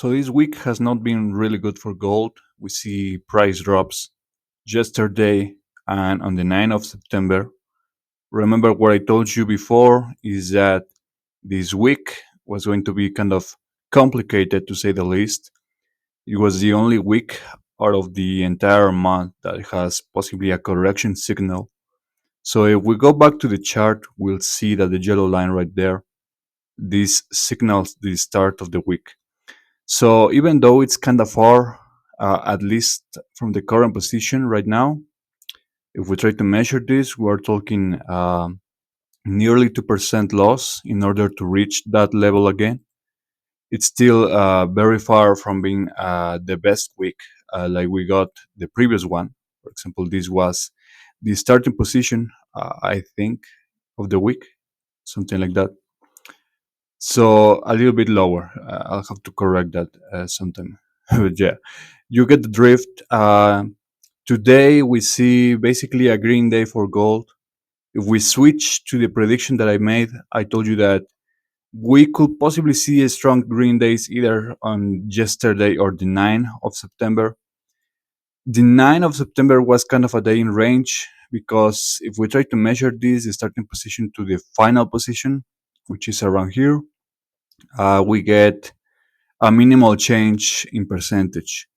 So this week has not been really good for gold. We see price drops yesterday and on the 9th of September. Remember what I told you before is that this week was going to be kind of complicated to say the least. It was the only week out of the entire month that has possibly a correction signal. So if we go back to the chart, we'll see that the yellow line right there, this signals the start of the week. So even though it's kind of far, at least from the current position right now, if we try to measure this, we're talking nearly 2% loss in order to reach that level again. It's still very far from being the best week like we got the previous one. For example, this was the starting position, I think, of the week, something like that. So a little bit lower. I'll have to correct that sometime. But yeah, you get the drift. Today we see basically a green day for gold. If we switch to the prediction that I made, I told you that we could possibly see a strong green days either on yesterday or the 9th of September. The 9th of September was kind of a day in range because if we try to measure this, the starting position to the final position, which is around here, we get a minimal change in percentage.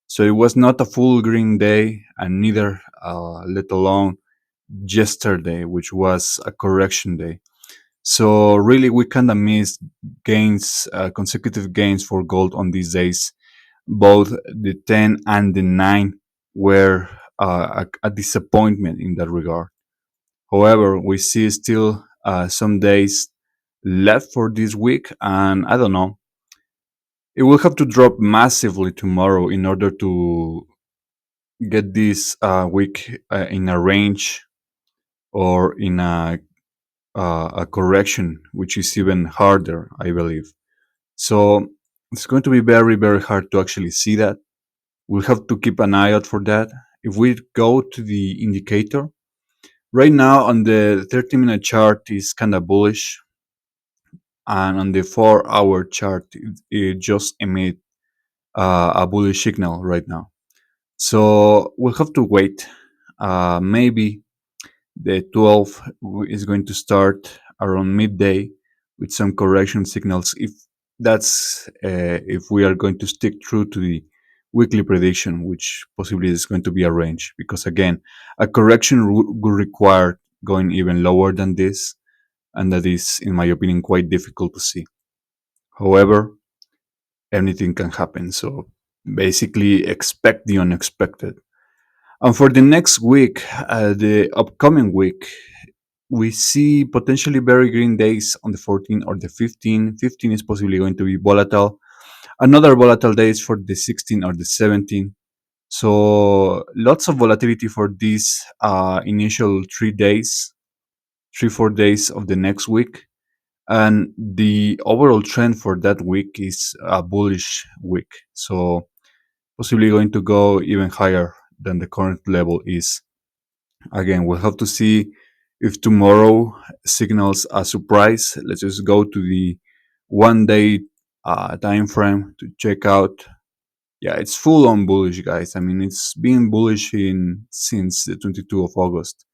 So it was not a full green day, and neither, let alone yesterday, which was a correction day. So really, we kind of missed gains, consecutive gains for gold on these days. Both the 10 and the 9 were a disappointment in that regard. However, we see still some days left for this week, and I don't know. It will have to drop massively tomorrow in order to get this week in a range or in a correction, which is even harder, I believe. So it's going to be very, very hard to actually see that. We'll have to keep an eye out for that. If we go to the indicator, right now on the 30-minute chart is kind of bullish, and on the 4-hour chart, it just emit a bullish signal right now. So we'll have to wait. Maybe the 12th is going to start around midday with some correction signals. If we are going to stick true to the weekly prediction, which possibly is going to be a range, because again, a correction would require going even lower than this, and that is, in my opinion, quite difficult to see. However, anything can happen. So basically, expect the unexpected. And for the next week, the upcoming week, we see potentially very green days on the 14th or the 15th. 15 is possibly going to be volatile. Another volatile days for the 16th or the 17th. So lots of volatility for these initial 3 days, 3, 4 days of the next week. And the overall trend for that week is a bullish week. So possibly going to go even higher than the current level is. Again, we'll have to see if tomorrow signals a surprise. Let's just go to the 1 day time frame to check out. Yeah, it's full on bullish, guys. I mean, it's been bullish in since the 22 of August.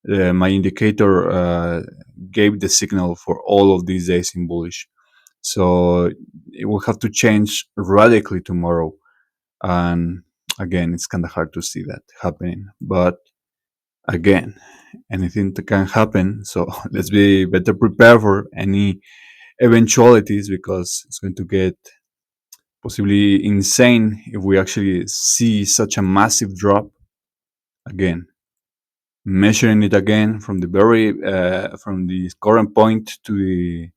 My indicator gave the signal for all of these days in bullish. So it will have to change radically tomorrow. And again, it's kind of hard to see that happening. But again, anything that can happen. So let's be better prepared for any eventualities because it's going to get possibly insane if we actually see such a massive drop again. Measuring it again from the from the current point to the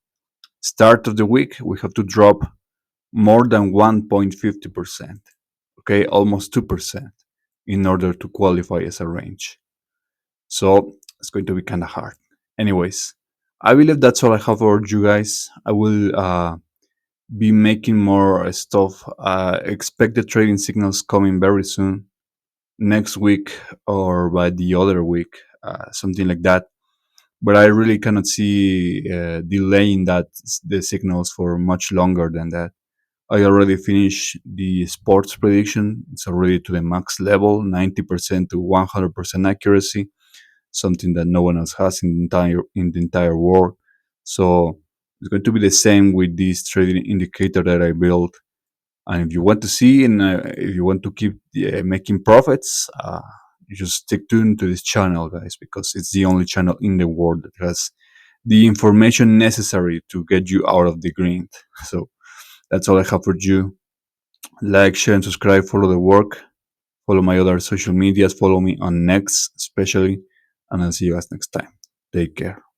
start of the week, we have to drop more than 1.50%. Okay, almost 2% in order to qualify as a range. So it's going to be kind of hard. Anyways, I believe that's all I have for you guys. I will be making more stuff. Expect the trading signals coming very soon, next week or by the other week, something like that. But I really cannot see delaying the signals for much longer than that. I already finished the sports prediction. It's already to the max level, 90% to 100% accuracy, something that no one else has in the entire world. So it's going to be the same with this trading indicator that I built. And if you want to see and if you want to keep making profits, you just stick tuned to this channel, guys, because it's the only channel in the world that has the information necessary to get you out of the green. So that's all I have for you. Like, share, and subscribe. Follow the work. Follow my other social medias. Follow me on Next, especially. And I'll see you guys next time. Take care.